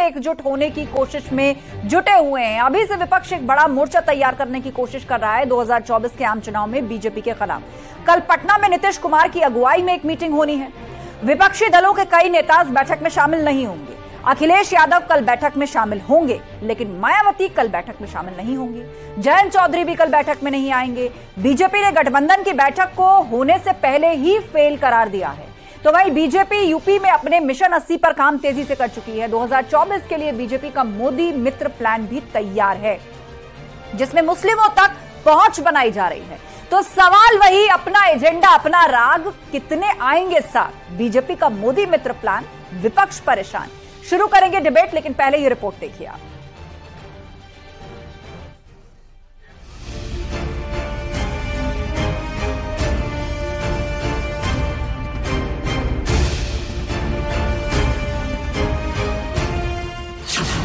एकजुट होने की कोशिश में जुटे हुए हैं। अभी से विपक्ष एक बड़ा मोर्चा तैयार करने की कोशिश कर रहा है 2024 के आम चुनाव में बीजेपी के खिलाफ। कल पटना में नीतीश कुमार की अगुवाई में एक मीटिंग होनी है। विपक्षी दलों के कई नेता इस बैठक में शामिल नहीं होंगे। अखिलेश यादव कल बैठक में शामिल होंगे, लेकिन मायावती कल बैठक में शामिल नहीं होंगी। जयंत चौधरी भी कल बैठक में नहीं आएंगे। बीजेपी ने गठबंधन की बैठक को होने से पहले ही फेल करार दिया है। तो वहीं बीजेपी यूपी में अपने मिशन 80 पर काम तेजी से कर चुकी है। 2024 के लिए बीजेपी का मोदी मित्र प्लान भी तैयार है, जिसमें मुस्लिमों तक पहुंच बनाई जा रही है। तो सवाल वही, अपना एजेंडा, अपना राग, कितने आएंगे साथ? बीजेपी का मोदी मित्र प्लान, विपक्ष परेशान। शुरू करेंगे डिबेट, लेकिन पहले ये रिपोर्ट देखिए आप।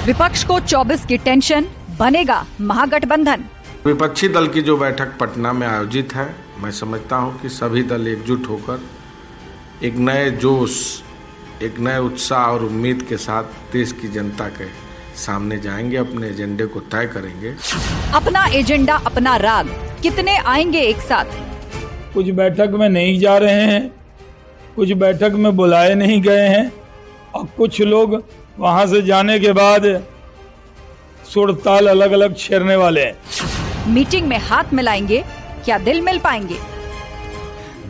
विपक्ष को 24 की टेंशन, बनेगा महागठबंधन। विपक्षी दल की जो बैठक पटना में आयोजित है, मैं समझता हूं कि सभी दल एकजुट होकर एक नए जोश, एक नए उत्साह और उम्मीद के साथ देश की जनता के सामने जाएंगे, अपने एजेंडे को तय करेंगे। अपना एजेंडा, अपना राग, कितने आएंगे एक साथ? कुछ बैठक में नहीं जा रहे हैं, कुछ बैठक में बुलाए नहीं गए हैं, और कुछ लोग वहां से जाने के बाद सुरताल अलग अलग छेड़ने वाले हैं। मीटिंग में हाथ मिलाएंगे, क्या दिल मिल पाएंगे?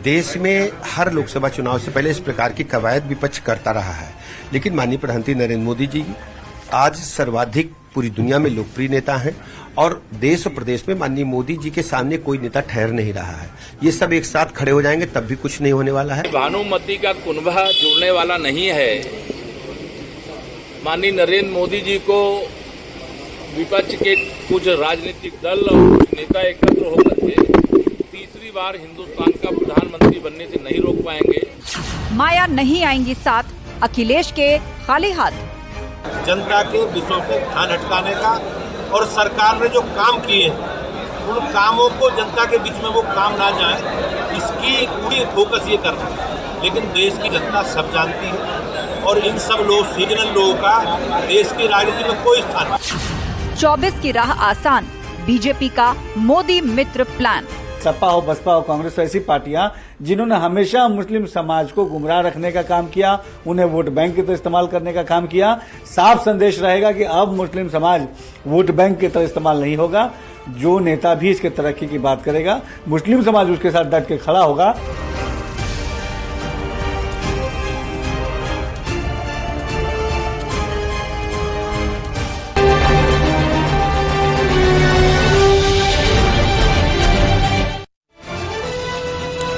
देश में हर लोकसभा चुनाव से पहले इस प्रकार की कवायद विपक्ष करता रहा है, लेकिन माननीय प्रधानमंत्री नरेंद्र मोदी जी आज सर्वाधिक पूरी दुनिया में लोकप्रिय नेता हैं, और देश और प्रदेश में माननीय मोदी जी के सामने कोई नेता ठहर नहीं रहा है। ये सब एक साथ खड़े हो जाएंगे, तब भी कुछ नहीं होने वाला है। भानुमती का कुनबा जुड़ने वाला नहीं है। माननीय नरेंद्र मोदी जी को विपक्ष के कुछ राजनीतिक दल और कुछ नेता एकत्र होकर के तीसरी बार हिंदुस्तान का प्रधानमंत्री बनने से नहीं रोक पाएंगे। माया नहीं आएंगी साथ, अखिलेश के खाली हाथ। जनता के विषयों से ध्यान हटकाने का, और सरकार ने जो काम किए उन कामों को जनता के बीच में वो काम ना जाए, इसकी पूरी फोकस ये करना है। लेकिन देश की जनता सब जानती है, और इन सब लोग, सीजनल लोगों का देश की राजनीति में कोई स्थान नहीं। 24 की राह आसान, बीजेपी का मोदी मित्र प्लान। सपा हो, बसपा हो, कांग्रेस, ऐसी पार्टियां जिन्होंने हमेशा मुस्लिम समाज को गुमराह रखने का काम किया, उन्हें वोट बैंक की तरह इस्तेमाल करने का काम किया। साफ संदेश रहेगा कि अब मुस्लिम समाज वोट बैंक की तरह इस्तेमाल नहीं होगा। जो नेता भी इसके तरक्की की बात करेगा, मुस्लिम समाज उसके साथ डट के खड़ा होगा।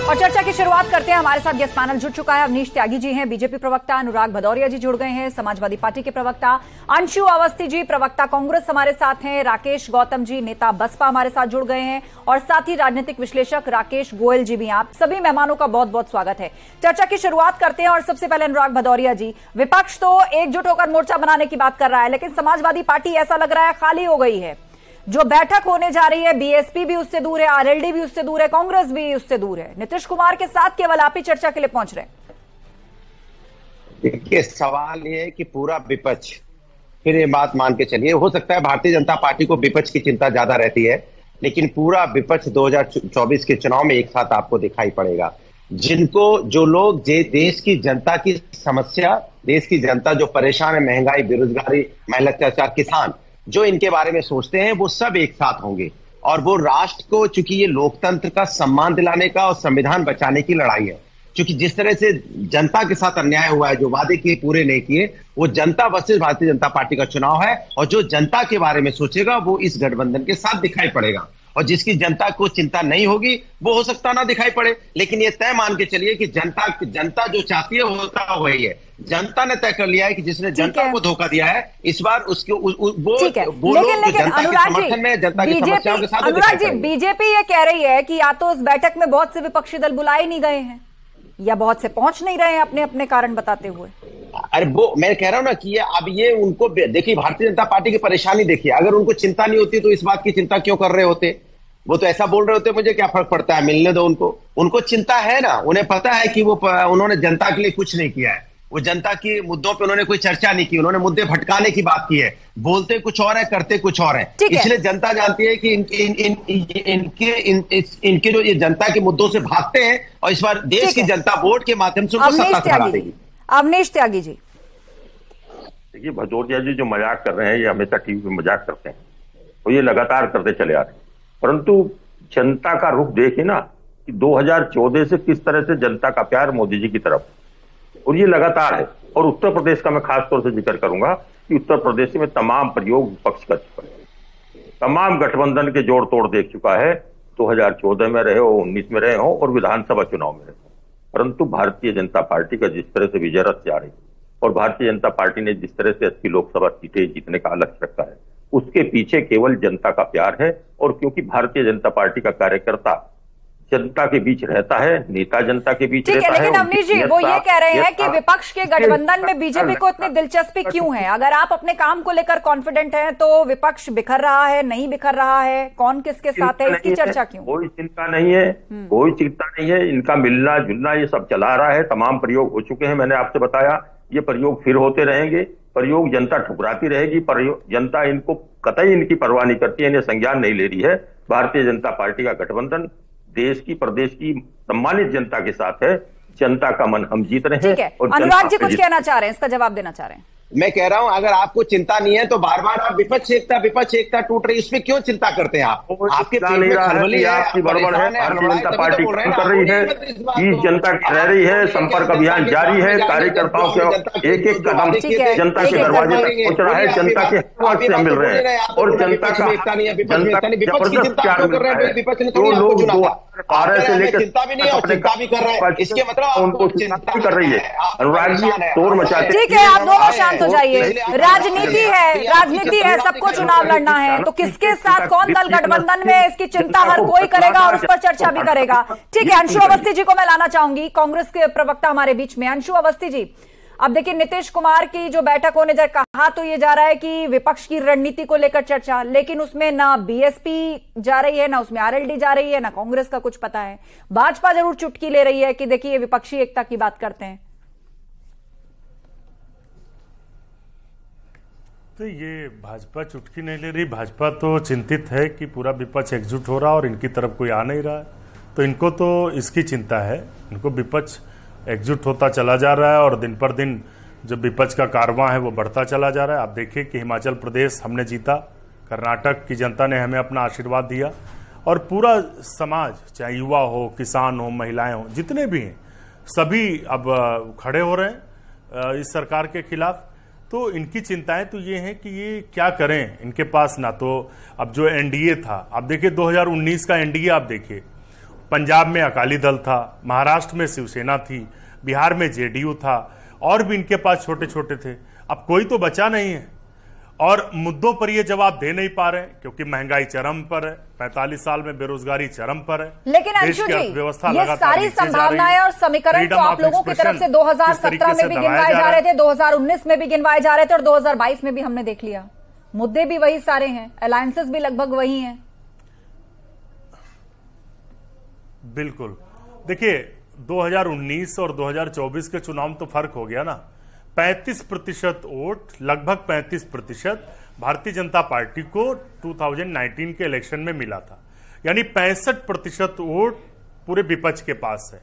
और चर्चा की शुरुआत करते हैं। हमारे साथ गेस्ट पैनल जुड़ चुका है। अवनीश त्यागी जी हैं, बीजेपी प्रवक्ता, अनुराग भदौरिया जी जुड़ गए हैं, समाजवादी पार्टी के प्रवक्ता, अंशु अवस्थी जी प्रवक्ता कांग्रेस हमारे साथ हैं, राकेश गौतम जी नेता बसपा हमारे साथ जुड़ गए हैं, और साथ ही राजनीतिक विश्लेषक राकेश गोयल जी भी। आप सभी मेहमानों का बहुत बहुत स्वागत है। चर्चा की शुरुआत करते हैं, और सबसे पहले अनुराग भदौरिया जी, विपक्ष तो एकजुट होकर मोर्चा बनाने की बात कर रहा है, लेकिन समाजवादी पार्टी ऐसा लग रहा है खाली हो गई है। जो बैठक होने जा रही है, बीएसपी भी उससे दूर है, आरएलडी भी उससे दूर है, कांग्रेस भी उससे दूर है। नीतीश कुमार के साथ केवल आप ही चर्चा के लिए पहुंच रहे हैं। देखिए, सवाल ये है कि पूरा विपक्ष, फिर ये बात मान के चलिए, हो सकता है भारतीय जनता पार्टी को विपक्ष की चिंता ज्यादा रहती है, लेकिन पूरा विपक्ष 2024 के चुनाव में एक साथ आपको दिखाई पड़ेगा। जो लोग देश की जनता की समस्या, देश की जनता जो परेशान है, महंगाई, बेरोजगारी, महिला अत्याचार, किसान, जो इनके बारे में सोचते हैं, वो सब एक साथ होंगे। और वो राष्ट्र को, चूंकि ये लोकतंत्र का सम्मान दिलाने का और संविधान बचाने की लड़ाई है, क्योंकि जिस तरह से जनता के साथ अन्याय हुआ है, जो वादे किए पूरे नहीं किए, वो जनता वर्सेस भारतीय जनता पार्टी का चुनाव है। और जो जनता के बारे में सोचेगा वो इस गठबंधन के साथ दिखाई पड़ेगा, और जिसकी जनता को चिंता नहीं होगी वो हो सकता ना दिखाई पड़े। लेकिन ये तय मान के चलिए कि जनता जो चाहती है होता वही है। जनता ने तय कर लिया है कि जिसने जनता को धोखा दिया है, इस बार उसके वो लोग जनता के समर्थन में, जनता की समस्याओं के साथ। अनुराग जी, बीजेपी ये कह रही है कि या तो उस बैठक में बहुत से विपक्षी दल बुलाए नहीं गए हैं, या बहुत से पहुंच नहीं रहे हैं अपने अपने कारण बताते हुए। अरे वो मैं कह रहा हूं ना कि अब ये उनको देखिए, भारतीय जनता पार्टी की परेशानी देखिए। अगर उनको चिंता नहीं होती तो इस बात की चिंता क्यों कर रहे होते? वो तो ऐसा बोल रहे होते, मुझे क्या फर्क पड़ता है, मिलने दो उनको। उनको चिंता है ना, उन्हें पता है कि वो उन्होंने जनता के लिए कुछ नहीं किया है। वो जनता के मुद्दों पे उन्होंने कोई चर्चा नहीं की, उन्होंने मुद्दे भटकाने की बात की है। बोलते कुछ और है, करते कुछ और है। इसलिए जनता जानती है कि इनके जो ये जनता के मुद्दों से भागते हैं, और इस बार देश की जनता वोट के माध्यम से उनको सत्ता दिला देगी। अवनीश त्यागी जी, देखिए भदौरिया जी जो मजाक कर रहे हैं, ये हमेशा टीवी पे मजाक करते हैं और ये लगातार करते चले आ रहे हैं, परंतु जनता का रुख देखिए ना कि 2014 से किस तरह से जनता का प्यार मोदी जी की तरफ, और ये लगातार है। और उत्तर प्रदेश का मैं खास तौर से जिक्र करूंगा कि उत्तर प्रदेश में तमाम प्रयोग विपक्ष कर चुका है, तमाम गठबंधन के जोड़ तोड़ देख चुका है। 2014 में रहे हो, 19 में रहे हो और विधानसभा चुनाव में रहे हो, परंतु भारतीय जनता पार्टी का जिस तरह से विजय रथ जा रही है और भारतीय जनता पार्टी ने जिस तरह से 80 लोकसभा सीटें जीतने का लक्ष्य रखा है, उसके पीछे केवल जनता का प्यार है। और क्योंकि भारतीय जनता पार्टी का कार्यकर्ता जनता के बीच रहता है, नेता जनता के बीच रहता है। लेकिन अवनीश जी, वो ये कह रहे हैं कि विपक्ष के गठबंधन में बीजेपी को इतनी दिलचस्पी क्यों है? अगर आप अपने काम को लेकर कॉन्फिडेंट हैं तो विपक्ष बिखर रहा है, नहीं बिखर रहा है, कौन किसके साथ है, इसकी चर्चा क्यों? कोई चिंता नहीं है, कोई चिंता नहीं है। इनका मिलना जुलना ये सब चला रहा है, तमाम प्रयोग हो चुके हैं, मैंने आपसे बताया। ये प्रयोग फिर होते रहेंगे, प्रयोग जनता ठुकराती रहेगी, जनता इनको कतई इनकी परवाह नहीं करती है, इन्हें संज्ञान नहीं ले रही है। भारतीय जनता पार्टी का गठबंधन देश की, प्रदेश की सम्मानित जनता के साथ है। जनता का मन हम जीत रहे हैं। अनुराग जी कुछ कहना चाह रहे हैं, इसका जवाब देना चाह रहे हैं। मैं कह रहा हूं, अगर आपको चिंता नहीं है तो बार बार आप विपक्ष एकता टूट रही है, इसमें क्यों चिंता करते हैं आप? आपके पेट में खलबली है, आपकी बड़बड़ है। भारतीय जनता पार्टी काम कर रही है, इस जनता रह रही है, संपर्क अभियान जारी है, कार्यकर्ताओं के एक एक कदम जनता के दरवाजे तक पहुंच रहा है, जनता के हाथ से मिल रहे हैं और जनता का जबरदस्त प्यार मिल रहा है। जो लोग 2012 से लेकर चिंता भी कर रहे हैं, इसके मतलब उनको चिंता कर रही है। अनुराग जी तोड़ मचाते। ठीक है, आप दोनों शांत हो जाइए। राजनीति है, सबको चुनाव लड़ना है, तो किसके साथ कौन दल गठबंधन में, इसकी चिंता हर कोई करेगा और उस पर चर्चा भी करेगा। ठीक है, अंशु अवस्थी जी को मैं लाना चाहूंगी, कांग्रेस के प्रवक्ता हमारे बीच में। अंशु अवस्थी जी, अब देखिए नीतीश कुमार की जो बैठक होने जा कहा तो ये जा रहा है कि विपक्ष की रणनीति को लेकर चर्चा, लेकिन उसमें ना बीएसपी जा रही है, ना उसमें आरएलडी जा रही है, ना कांग्रेस का कुछ पता है। भाजपा जरूर चुटकी ले रही है कि देखिए विपक्षी एकता की बात करते हैं। तो ये भाजपा चुटकी नहीं ले रही, भाजपा तो चिंतित है कि पूरा विपक्ष एकजुट हो रहा और इनकी तरफ कोई आ नहीं रहा है, तो इनको तो इसकी चिंता है। इनको विपक्ष एकजुट होता चला जा रहा है और दिन पर दिन जो विपक्ष का कारवां है वो बढ़ता चला जा रहा है। आप देखिए कि हिमाचल प्रदेश हमने जीता, कर्नाटक की जनता ने हमें अपना आशीर्वाद दिया और पूरा समाज, चाहे युवा हो, किसान हो, महिलाएं हो, जितने भी हैं, सभी अब खड़े हो रहे हैं इस सरकार के खिलाफ। तो इनकी चिंताएं तो ये हैं कि ये क्या करें। इनके पास ना तो अब जो एनडीए था, आप देखिए 2019 का एनडीए आप देखिए, पंजाब में अकाली दल था, महाराष्ट्र में शिवसेना थी, बिहार में जेडीयू था और भी इनके पास छोटे छोटे थे। अब कोई तो बचा नहीं है और मुद्दों पर ये जवाब दे नहीं पा रहे हैं क्योंकि महंगाई चरम पर है, 45 साल में बेरोजगारी चरम पर है। लेकिन अंशु जी, ये सारी संभावनाएं और समीकरण तो आप लोगों की तरफ से 2017 में भी गिनवाए जा रहे थे, 2019 में भी गिनवाए जा रहे थे और 2022 में भी हमने देख लिया। मुद्दे भी वही सारे हैं, अलायंसेस भी लगभग वही हैं। बिल्कुल, देखिए 2019 और 2024 के चुनाव में तो फर्क हो गया ना। 35% वोट, लगभग 35% भारतीय जनता पार्टी को 2019 के इलेक्शन में मिला था, यानी 65% वोट पूरे विपक्ष के पास है।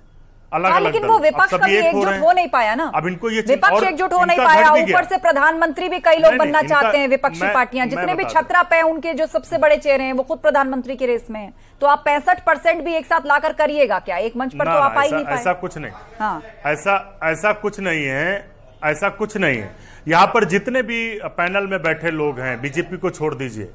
अलग अलग लेकिन वो विपक्ष कभी एकजुट हो नहीं पाया ना। अब इनको ये विपक्ष एकजुट हो नहीं पाया, ऊपर से प्रधानमंत्री भी कई लोग बनना चाहते हैं, विपक्षी पार्टियां जितने भी छत्रा पे उनके जो सबसे बड़े चेहरे हैं वो खुद प्रधानमंत्री की रेस में हैं। तो आप 65% भी एक साथ लाकर करिएगा क्या? एक मंच पर तो आप आ ही नहीं पाए। ऐसा कुछ नहीं, हाँ ऐसा कुछ नहीं है, ऐसा कुछ नहीं है। यहां पर जितने भी पैनल में बैठे लोग हैं, बीजेपी को छोड़ दीजिए,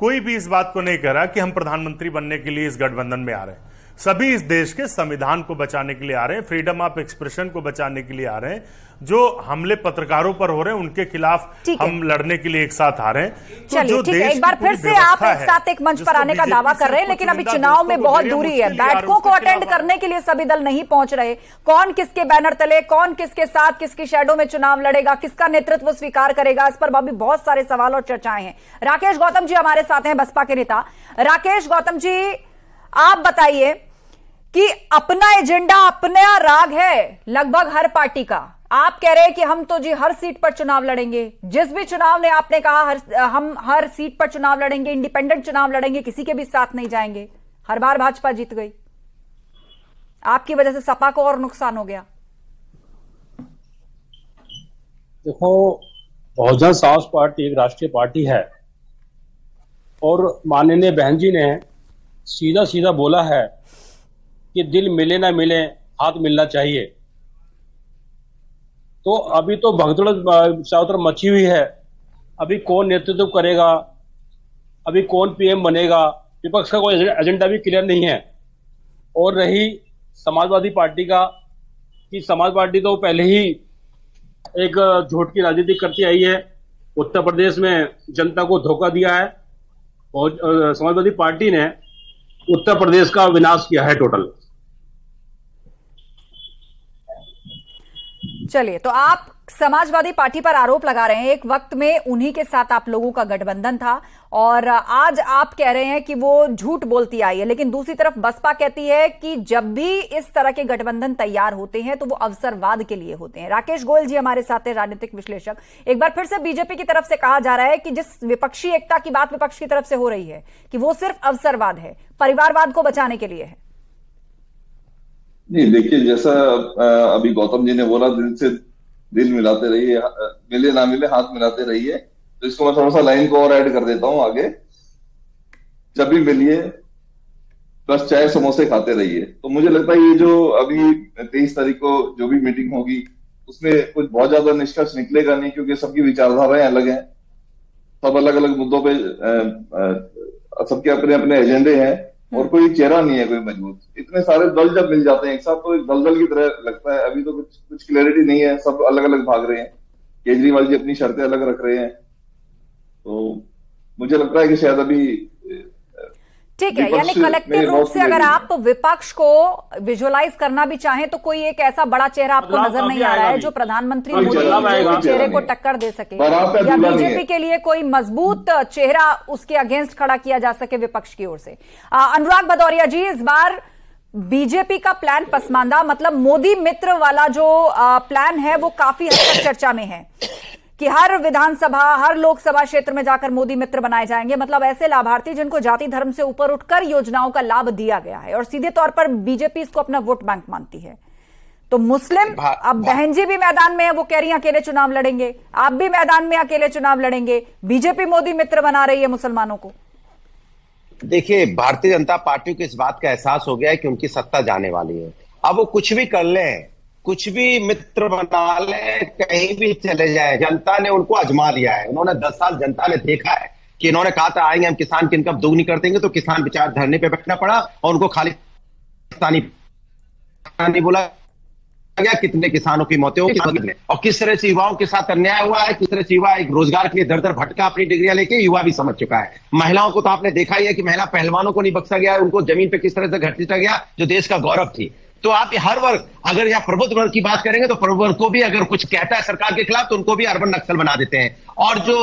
कोई भी इस बात को नहीं कह रहा कि हम प्रधानमंत्री बनने के लिए इस गठबंधन में आ रहे हैं। सभी इस देश के संविधान को बचाने के लिए आ रहे हैं, फ्रीडम ऑफ एक्सप्रेशन को बचाने के लिए आ रहे हैं। जो हमले पत्रकारों पर हो रहे हैं उनके खिलाफ हम लड़ने के लिए एक साथ आ रहे हैं। चलिए ठीक है, एक बार फिर से आप एक साथ एक मंच पर आने का दावा कर रहे हैं, लेकिन अभी चुनाव में बहुत दूरी है। बैठकों को अटेंड करने के लिए सभी दल नहीं पहुंच रहे। कौन किसके बैनर तले, कौन किसके साथ, किसकी शैडो में चुनाव लड़ेगा, किसका नेतृत्व स्वीकार करेगा, इस पर भी बहुत सारे सवाल और चर्चाएं हैं। राकेश गौतम जी हमारे साथ हैं, बसपा के नेता। राकेश गौतम जी, आप बताइए कि अपना एजेंडा, अपना राग है लगभग हर पार्टी का। आप कह रहे हैं कि हम तो जी हर सीट पर चुनाव लड़ेंगे, जिस भी चुनाव ने आपने कहा हम हर सीट पर चुनाव लड़ेंगे, इंडिपेंडेंट चुनाव लड़ेंगे, किसी के भी साथ नहीं जाएंगे। हर बार भाजपा जीत गई, आपकी वजह से सपा को और नुकसान हो गया। देखो, बहुजन समाज पार्टी एक राष्ट्रीय पार्टी है और माननीय बहन जी ने सीधा सीधा बोला है कि दिल मिले ना मिले हाथ मिलना चाहिए। तो अभी तो भगदड़ चारों तरफ मची हुई है। अभी कौन नेतृत्व करेगा, अभी कौन पीएम बनेगा, विपक्ष का कोई एजेंडा भी क्लियर नहीं है। और रही समाजवादी पार्टी का, कि समाज पार्टी तो पहले ही एक झूठ की राजनीति करती आई है, उत्तर प्रदेश में जनता को धोखा दिया है और समाजवादी पार्टी ने उत्तर प्रदेश का विनाश किया है टोटल। चलिए, तो आप समाजवादी पार्टी पर आरोप लगा रहे हैं, एक वक्त में उन्हीं के साथ आप लोगों का गठबंधन था और आज आप कह रहे हैं कि वो झूठ बोलती आई है, लेकिन दूसरी तरफ बसपा कहती है कि जब भी इस तरह के गठबंधन तैयार होते हैं तो वो अवसरवाद के लिए होते हैं। राकेश गोयल जी हमारे साथ हैं, राजनीतिक विश्लेषक। एक बार फिर से बीजेपी की तरफ से कहा जा रहा है कि जिस विपक्षी एकता की बात विपक्ष की तरफ से हो रही है कि वो सिर्फ अवसरवाद है, परिवारवाद को बचाने के लिए है। नहीं, देखिए, जैसा अभी गौतम जी ने बोला, दिल मिलाते रहिए, मिले ना मिले हाथ मिलाते रहिए, तो इसको मैं थोड़ा सा लाइन को और ऐड कर देता हूं आगे। जब भी मिलिए बस चाय समोसे खाते रहिए। तो मुझे लगता है ये जो अभी 23 तारीख को जो भी मीटिंग होगी उसमें कुछ बहुत ज्यादा निष्कर्ष निकलेगा नहीं, क्योंकि सबकी विचारधाराएं अलग हैं, सब अलग अलग मुद्दों पे सबके अपने अपने एजेंडे हैं और कोई चेहरा नहीं है कोई मजबूत। इतने सारे दल जब मिल जाते हैं एक साथ तो एक दलदल की तरह लगता है। अभी तो कुछ क्लैरिटी नहीं है, सब अलग अलग भाग रहे हैं। केजरीवाल जी अपनी शर्तें अलग रख रहे हैं, तो मुझे लगता है कि शायद अभी ठीक है, यानी कलेक्टिव रूप से अगर आप विपक्ष को विजुअलाइज करना भी चाहें तो कोई एक ऐसा बड़ा चेहरा आपको नजर नहीं आ रहा है जो प्रधानमंत्री मोदी के चेहरे को टक्कर दे सके, या बीजेपी के लिए कोई मजबूत चेहरा उसके अगेंस्ट खड़ा किया जा सके विपक्ष की ओर से। अनुराग भदौरिया जी, इस बार बीजेपी का प्लान पसमानदा, मतलब मोदी मित्र वाला जो प्लान है वो काफी हद तक चर्चा में है कि हर विधानसभा, हर लोकसभा क्षेत्र में जाकर मोदी मित्र बनाए जाएंगे, मतलब ऐसे लाभार्थी जिनको जाति धर्म से ऊपर उठकर योजनाओं का लाभ दिया गया है और सीधे तौर पर बीजेपी इसको अपना वोट बैंक मानती है। तो मुस्लिम, अब बहन जी भी मैदान में है, वो कह रही है अकेले चुनाव लड़ेंगे, आप भी मैदान में अकेले चुनाव लड़ेंगे, बीजेपी मोदी मित्र बना रही है मुसलमानों को। देखिए, भारतीय जनता पार्टी को इस बात का एहसास हो गया है कि उनकी सत्ता जाने वाली है। अब वो कुछ भी कर लें, कुछ भी मित्र बना ले, कहीं भी चले जाए, जनता ने उनको आजमा लिया है। उन्होंने 10 साल जनता ने देखा है कि इन्होंने कहा था आएंगे हम किसान की इनकम दोगुनी कर देंगे, तो किसान बेचारे धरने पे बैठना पड़ा और उनको खालिस्तानी बोला गया। कितने किसानों की मौतें हुई और किस तरह से युवाओं के साथ अन्याय हुआ है, किस तरह से युवा एक रोजगार के लिए दर दर भटका अपनी डिग्रियां लेके, युवा भी समझ चुका है। महिलाओं को तो आपने देखा ही है कि महिला पहलवानों को नहीं बख्शा गया, उनको जमीन पे किस तरह से घसीटा गया जो देश का गौरव थी। तो आप हर वर्ग, अगर यहाँ प्रबुद्ध वर्ग की बात करेंगे तो प्रबुद्ध वर्ग को भी अगर कुछ कहता है सरकार के खिलाफ तो उनको भी अर्बन नक्सल बना देते हैं। और जो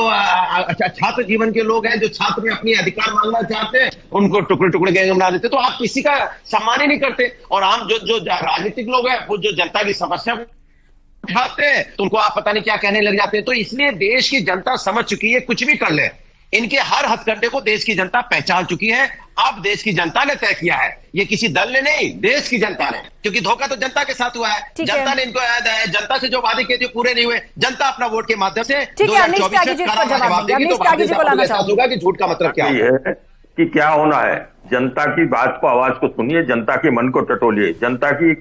छात्र जीवन के लोग हैं, जो छात्र में अपनी अधिकार मांगना चाहते हैं, उनको टुकड़े टुकड़े गैंग बना देते। तो आप किसी का सम्मान ही नहीं करते। और आम जो राजनीतिक लोग हैं वो जो जनता की समस्या उठाते हैं तो उनको आप पता नहीं क्या कहने लग जाते हैं। तो इसलिए देश की जनता समझ चुकी है, कुछ भी कर ले, इनके हर हथकंडे को देश की जनता पहचान चुकी है। अब देश की जनता ने तय किया है, ये किसी दल ने नहीं, देश की जनता ने, क्योंकि धोखा तो जनता के साथ हुआ है। जनता ने इनको याद है, जनता से जो वादे किए थे पूरे नहीं हुए, जनता अपना वोट के माध्यम से 2024 में जवाब देगी। तो भारतीय जनता को एहसास होगा कि झूठ का मतलब क्या है, कि क्या होना है। जनता की बात को, आवाज को सुनिए, जनता के मन को टटोलिए, जनता की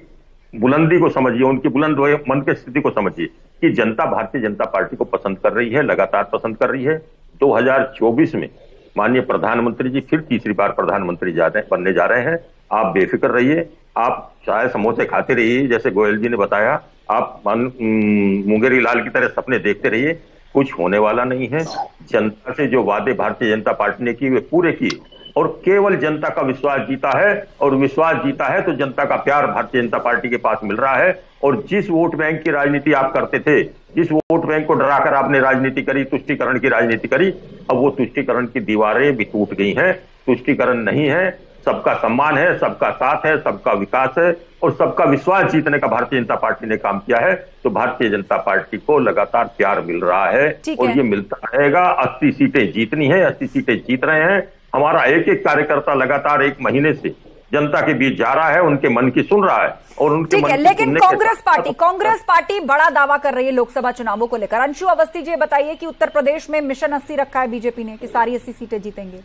बुलंदी को समझिए, उनकी बुलंद मन की स्थिति को समझिए कि जनता भारतीय जनता पार्टी को पसंद कर रही है, लगातार पसंद कर रही है। 2024 में माननीय प्रधानमंत्री जी फिर तीसरी बार प्रधानमंत्री बनने जा रहे हैं। आप बेफिक्र रहिए, आप चाय समोसे खाते रहिए, जैसे गोयल जी ने बताया, आप मुंगेरी लाल की तरह सपने देखते रहिए, कुछ होने वाला नहीं है। जनता से जो वादे भारतीय जनता पार्टी ने किए वे पूरे किए और केवल जनता का विश्वास जीता है, और विश्वास जीता है तो जनता का प्यार भारतीय जनता पार्टी के पास मिल रहा है। और जिस वोट बैंक की राजनीति आप करते थे, जिस वोट बैंक को डराकर आपने राजनीति करी, तुष्टीकरण की राजनीति करी, अब वो तुष्टीकरण की दीवारें भी टूट गई हैं, तुष्टीकरण नहीं है। सबका सम्मान है, सबका साथ है, सबका विकास है और सबका विश्वास जीतने का भारतीय जनता पार्टी ने काम किया है। तो भारतीय जनता पार्टी को लगातार प्यार मिल रहा है और ये मिलता रहेगा। 80 सीटें जीतनी है, 80 सीटें जीत रहे हैं। हमारा एक एक कार्यकर्ता लगातार 1 महीने से जनता के बीच जा रहा है, उनके मन की सुन रहा है और उनके ठीक है। लेकिन कांग्रेस पार्टी बड़ा दावा कर रही है लोकसभा चुनावों को लेकर। अंशु अवस्थी जी बताइए कि उत्तर प्रदेश में मिशन 80 रखा है बीजेपी ने कि सारी 80 सीटें जीतेंगे।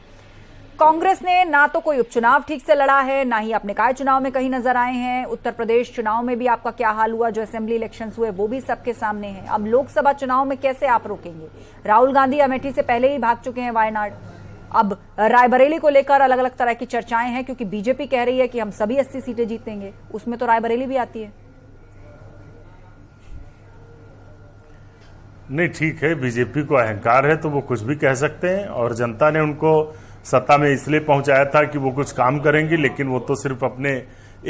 कांग्रेस ने ना तो कोई उपचुनाव ठीक से लड़ा है, ना ही आप निकाय चुनाव में कहीं नजर आए हैं। उत्तर प्रदेश चुनाव में भी आपका क्या हाल हुआ, जो असेंबली इलेक्शंस हुए वो भी सबके सामने है। अब लोकसभा चुनाव में कैसे आप रोकेंगे? राहुल गांधी अमेठी से पहले ही भाग चुके हैं वायनाड। अब रायबरेली को लेकर अलग अलग तरह की चर्चाएं हैं, क्योंकि बीजेपी कह रही है कि हम सभी 80 सीटें जीतेंगे, उसमें तो रायबरेली भी आती है। नहीं, ठीक है, बीजेपी को अहंकार है तो वो कुछ भी कह सकते हैं और जनता ने उनको सत्ता में इसलिए पहुंचाया था कि वो कुछ काम करेंगे, लेकिन वो तो सिर्फ अपने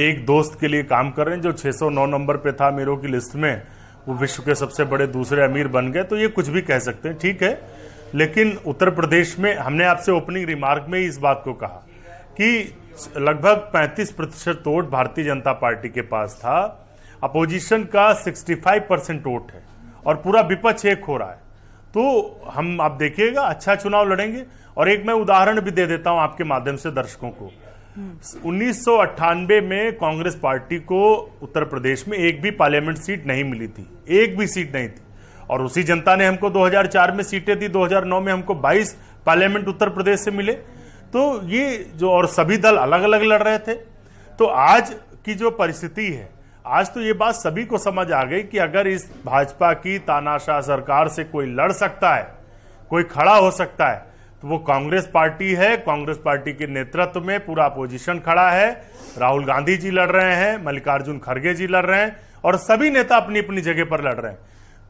एक दोस्त के लिए काम कर रहे हैं जो 609 नंबर पे था मेरों की लिस्ट में, वो विश्व के सबसे बड़े दूसरे अमीर बन गए। तो ये कुछ भी कह सकते हैं, ठीक है। लेकिन उत्तर प्रदेश में हमने आपसे ओपनिंग रिमार्क में ही इस बात को कहा कि लगभग 35% वोट भारतीय जनता पार्टी के पास था, अपोजिशन का 65% वोट है और पूरा विपक्ष एक हो रहा है। तो हम आप देखिएगा अच्छा चुनाव लड़ेंगे। और एक मैं उदाहरण भी दे देता हूं आपके माध्यम से दर्शकों को। 1998 में कांग्रेस पार्टी को उत्तर प्रदेश में एक भी पार्लियामेंट सीट नहीं मिली थी, एक भी सीट नहीं थी, और उसी जनता ने हमको 2004 में सीटें दी, 2009 में हमको 22 पार्लियामेंट उत्तर प्रदेश से मिले। तो ये जो, और सभी दल अलग अलग लड़ रहे थे। तो आज की जो परिस्थिति है, आज तो ये बात सभी को समझ आ गई कि अगर इस भाजपा की तानाशाह सरकार से कोई लड़ सकता है, कोई खड़ा हो सकता है, तो वो कांग्रेस पार्टी है। कांग्रेस पार्टी के नेतृत्व में पूरा अपोजिशन खड़ा है। राहुल गांधी जी लड़ रहे हैं, मल्लिकार्जुन खड़गे जी लड़ रहे हैं और सभी नेता अपनी अपनी जगह पर लड़ रहे हैं।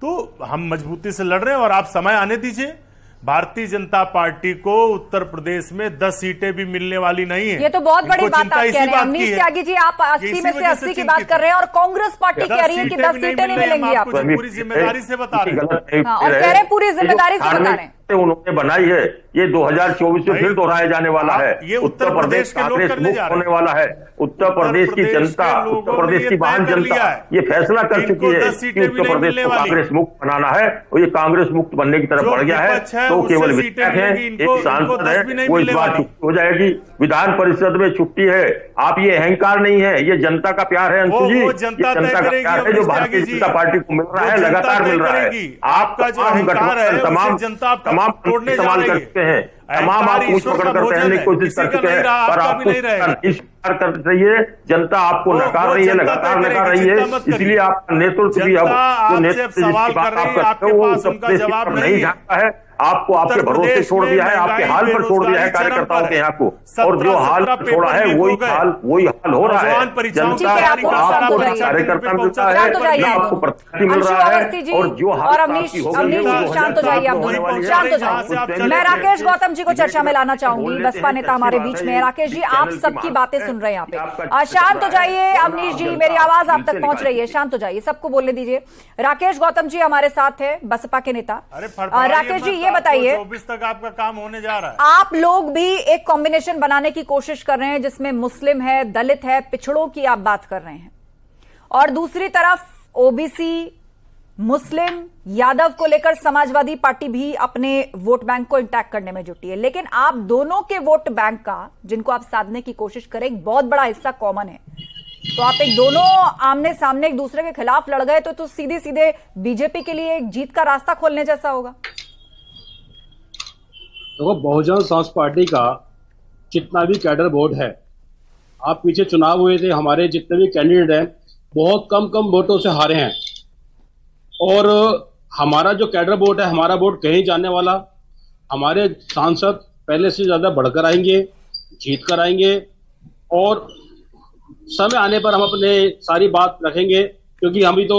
तो हम मजबूती से लड़ रहे हैं और आप समय आने दीजिए। भारतीय जनता पार्टी को उत्तर प्रदेश में 10 सीटें भी मिलने वाली नहीं है। ये तो बहुत बड़ी बात आप कह रहे हैं अमनीश त्यागी जी। आप 80 में से 80 की बात कर रहे हैं और कांग्रेस पार्टी कह रही है कि 10 सीटें नहीं मिलेंगी आपको। पूरी जिम्मेदारी से बता रहे हैं और कह रहे हैं पूरी जिम्मेदारी से बता रहे हैं। उन्होंने बनाई है, ये 2024 में फिर दोहराया जाने वाला है। ये उत्तर प्रदेश कांग्रेस मुक्त होने वाला है। उत्तर प्रदेश की जनता, उत्तर प्रदेश की महान जनता ये फैसला कर चुकी है कि उत्तर प्रदेश को कांग्रेस मुक्त बनाना है और ये कांग्रेस मुक्त बनने की तरफ बढ़ गया है। तो केवल विधायक है, एक सांसद है, वो इस बार छुट्टी हो जाएगी। विधान परिषद में छुट्टी है। आप ये अहंकार नहीं है, ये जनता का प्यार है अंशु जी, ये जनता का प्यार है जो भारतीय जनता पार्टी को मिल रहा है, लगातार मिल रहा है। आपका तमाम गठबंधन, तमाम इस्तेमाल करते हैं, तमाम आप पूछ पकड़ कर कहने की कोशिश कर चुके हैं, पर आपको कर रही है जनता, आपको नकार रही है, लगातार नकार रही है। इसलिए आपका नेतृत्व भी अब जो नेतृत्व जिसकी बात आप करते हो वो उत्तर प्रदेश की तरफ नहीं झांकता है, आपको आपके भरोसे छोड़ दिया है, आपके हाल पर छोड़ दिया है कार्यकर्ताओं के यहाँ को। और जो हाल छोड़ा है वही हाल हो रहा है। जनता आपको कार्यकर्ता मिलता है, आपको प्रत्याशी मिल रहा है और जो हाल शांत हो जाइए आप दोनों, शांत हो जाइए। मैं राकेश गौतम जी को चर्चा में लाना चाहूंगी, बसपा नेता हमारे बीच में। राकेश जी, आप सबकी बातें सुन रहे हैं यहाँ पे, शांत हो जाइए। अमनीश जी, मेरी आवाज आप तक पहुंच रही है, शांत हो जाइए, सबको बोलने दीजिए। राकेश गौतम जी हमारे साथ है, बसपा के नेता। राकेश जी ये बताइए, 24 तक आपका काम होने जा रहा है। आप लोग भी एक कॉम्बिनेशन बनाने की कोशिश कर रहे हैं जिसमें मुस्लिम है, दलित है, पिछड़ों की आप बात कर रहे हैं, और दूसरी तरफ ओबीसी, मुस्लिम, यादव को लेकर समाजवादी पार्टी भी अपने वोट बैंक को इंटैक्ट करने में जुटी है। लेकिन आप दोनों के वोट बैंक का, जिनको आप साधने की कोशिश करें, एक बहुत बड़ा हिस्सा कॉमन है। तो आप एक दोनों आमने सामने एक दूसरे के खिलाफ लड़ गए तो सीधे सीधे बीजेपी के लिए एक जीत का रास्ता खोलने जैसा होगा। देखो, बहुजन समाज पार्टी का जितना भी कैडर बोर्ड है, आप पीछे चुनाव हुए थे, हमारे जितने भी कैंडिडेट हैं बहुत कम वोटों से हारे हैं। और हमारा जो कैडर बोर्ड है, हमारा वोट कहीं जाने वाला, हमारे सांसद पहले से ज्यादा बढ़कर आएंगे, जीत कर आएंगे और समय आने पर हम अपने सारी बात रखेंगे, क्योंकि हम भी तो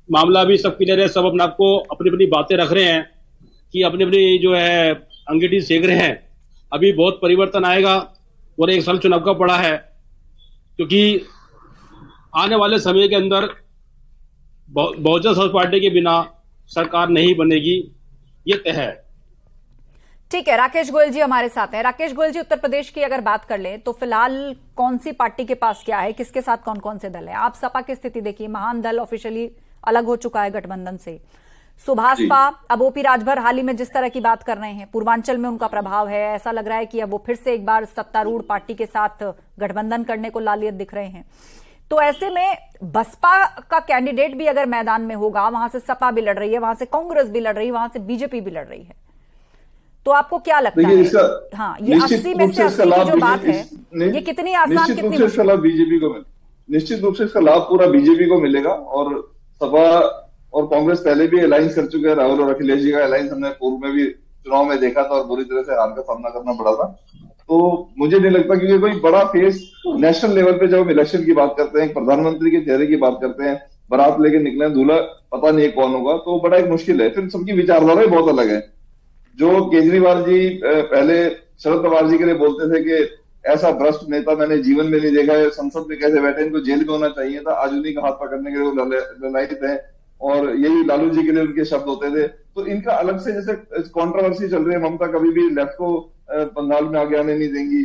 मामला भी सब क्लियर है, सब अपना को अपनी अपनी बातें रख रहे हैं कि अपनी अपनी जो है अंगीठी सेक रहे हैं। अभी बहुत परिवर्तन आएगा और 1 साल चुनाव का पड़ा है, क्योंकि आने वाले समय के अंदर बहुजन समाज पार्टी के बिना सरकार नहीं बनेगी, ये तय है। ठीक है, राकेश गोयल जी हमारे साथ हैं। राकेश गोयल जी, उत्तर प्रदेश की अगर बात कर लें तो फिलहाल कौन सी पार्टी के पास क्या है, किसके साथ कौन कौन से दल हैं? आप सपा की स्थिति देखिए, महान दल ऑफिशियली अलग हो चुका है गठबंधन से। सुभाषपा, अब ओपी राजभर हाल ही में जिस तरह की बात कर रहे हैं, पूर्वांचल में उनका प्रभाव है, ऐसा लग रहा है कि अब वो फिर से एक बार सत्तारूढ़ पार्टी के साथ गठबंधन करने को लालियत दिख रहे हैं। तो ऐसे में बसपा का कैंडिडेट भी अगर मैदान में होगा, वहां से सपा भी लड़ रही है, वहां से कांग्रेस भी लड़ रही है, वहां से बीजेपी भी लड़ रही है, तो आपको क्या लगता है? हाँ, ये 80 में से 80 की जो बात है, ये कितनी आसान, कितनी इसका लाभ बीजेपी को निश्चित रूप से इसका लाभ पूरा बीजेपी को मिलेगा। और सपा और कांग्रेस पहले भी अलायंस कर चुके हैं। राहुल और अखिलेश जी का अलायंस हमने पूर्व में भी चुनाव में देखा था और बुरी तरह से हार का सामना करना पड़ा था। तो मुझे नहीं लगता क्योंकि कोई बड़ा फेस नेशनल लेवल पे जब हम इलेक्शन की बात करते हैं, प्रधानमंत्री के चेहरे की बात करते हैं, बारात लेके निकले, दूल्हा पता नहीं कौन होगा, तो बड़ा एक मुश्किल है। फिर सबकी विचारधारा बहुत अलग है। जो केजरीवाल जी पहले शरद पवार जी के लिए बोलते थे कि ऐसा भ्रष्ट नेता मैंने जीवन में नहीं देखा है, संसद में कैसे बैठे, इनको जेल में होना चाहिए था, आज उन्हीं का हाथ पकड़ने के लिए ललायित है। और यही लालू जी के लिए उनके शब्द होते थे। तो इनका अलग से जैसे कंट्रोवर्सी चल रही है, ममता कभी भी लेफ्ट को बंगाल में आगे आने नहीं देंगी।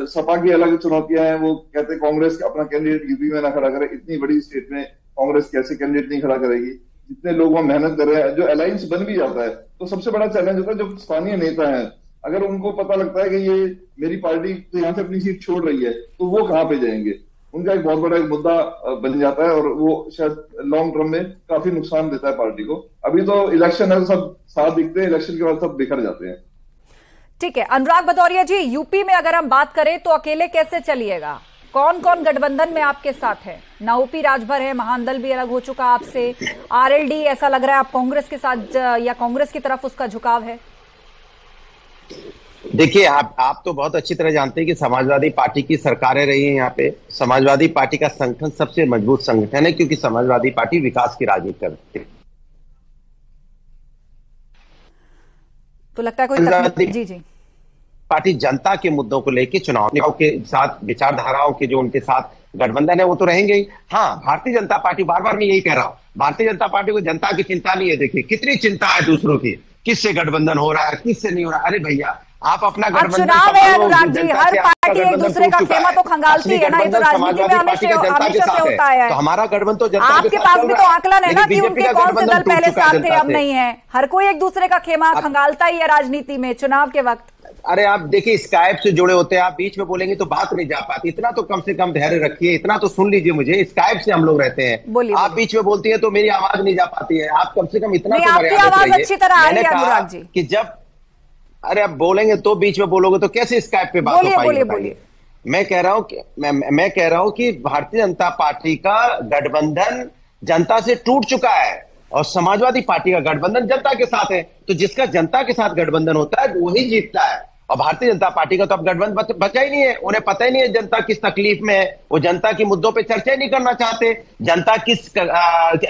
सपा की अलग चुनौतियां हैं, वो कहते कांग्रेस अपना कैंडिडेट यूपी में ना खड़ा करे, इतनी बड़ी स्टेट में कांग्रेस कैसे कैंडिडेट नहीं खड़ा करेगी, जितने लोग वहां मेहनत कर रहे हैं। जो अलायंस बन भी जाता है तो सबसे बड़ा चैलेंज होता है जो स्थानीय नेता है, अगर उनको पता लगता है कि ये मेरी पार्टी तो यहाँ से अपनी सीट छोड़ रही है, तो वो कहाँ पे जाएंगे, उनका एक बहुत बड़ा एक मुद्दा बन जाता है और वो शायद लॉन्ग टर्म में काफी नुकसान देता है पार्टी को। अभी तो इलेक्शन है तो सब साथ दिखते हैं, इलेक्शन के बाद सब बिखर जाते हैं। ठीक है, अनुराग भदौरिया जी, यूपी में अगर हम बात करें तो अकेले कैसे चलिएगा? कौन कौन गठबंधन में आपके साथ है? ना ओपी राजभर है, महान दल भी अलग हो चुका आपसे, आरएलडी ऐसा लग रहा है आप कांग्रेस के साथ या कांग्रेस की तरफ उसका झुकाव है? देखिए, आप तो बहुत अच्छी तरह जानते हैं कि समाजवादी पार्टी की सरकारें रही हैं यहाँ पे। समाजवादी पार्टी का संगठन सबसे मजबूत संगठन है क्योंकि समाजवादी पार्टी विकास की राजनीति करती है। तो लगता है कोई जी पार्टी जनता के मुद्दों को लेकर चुनाव के साथ विचारधाराओं के जो उनके साथ गठबंधन है वो तो रहेंगे ही। हाँ, भारतीय जनता पार्टी, बार बार मैं यही कह रहा हूं, भारतीय जनता पार्टी को जनता की चिंता नहीं है। देखिए कितनी चिंता है दूसरों की, किससे गठबंधन हो रहा है, किससे नहीं हो रहा। अरे भैया, आप अपना गठबंधन, चुनाव है अनुराग जी, हर पार्टी एक दूसरे का खेमा तो खंगालती है ना, ये तो राजनीति में हमेशा से होता है। तो हमारा गठबंधन तो जनता आपके पास भी तो आकलन है ना कि उनके कौन से दल पहले साथ थे अब नहीं है। हर कोई एक दूसरे का खेमा खंगालता ही है राजनीति में चुनाव के वक्त। अरे आप देखिए, स्काइप से जुड़े होते हैं, आप बीच में बोलेंगे तो बात नहीं जा पाती। इतना तो कम से कम धैर्य रखिए, इतना तो सुन लीजिए मुझे। स्काइप से हम लोग रहते हैं, आप बीच में बोलती है तो मेरी आवाज नहीं जा पाती है। आप कम से कम इतना तो आपकी आवाज अच्छी तरह आ रही है अनुराग जी कि जब अरे आप बोलेंगे तो बीच में बोलोगे तो कैसे स्काइप पे बात हो पाएगी? मैं कह रहा हूं कि भारतीय जनता पार्टी का गठबंधन जनता से टूट चुका है और समाजवादी पार्टी का गठबंधन जनता के साथ है। तो जिसका जनता के साथ गठबंधन होता है वही जीतता है। और भारतीय जनता पार्टी का तो अब गठबंधन बचा ही नहीं है। उन्हें पता ही नहीं है जनता किस तकलीफ में है, वो जनता के मुद्दों पे चर्चा ही नहीं करना चाहते। जनता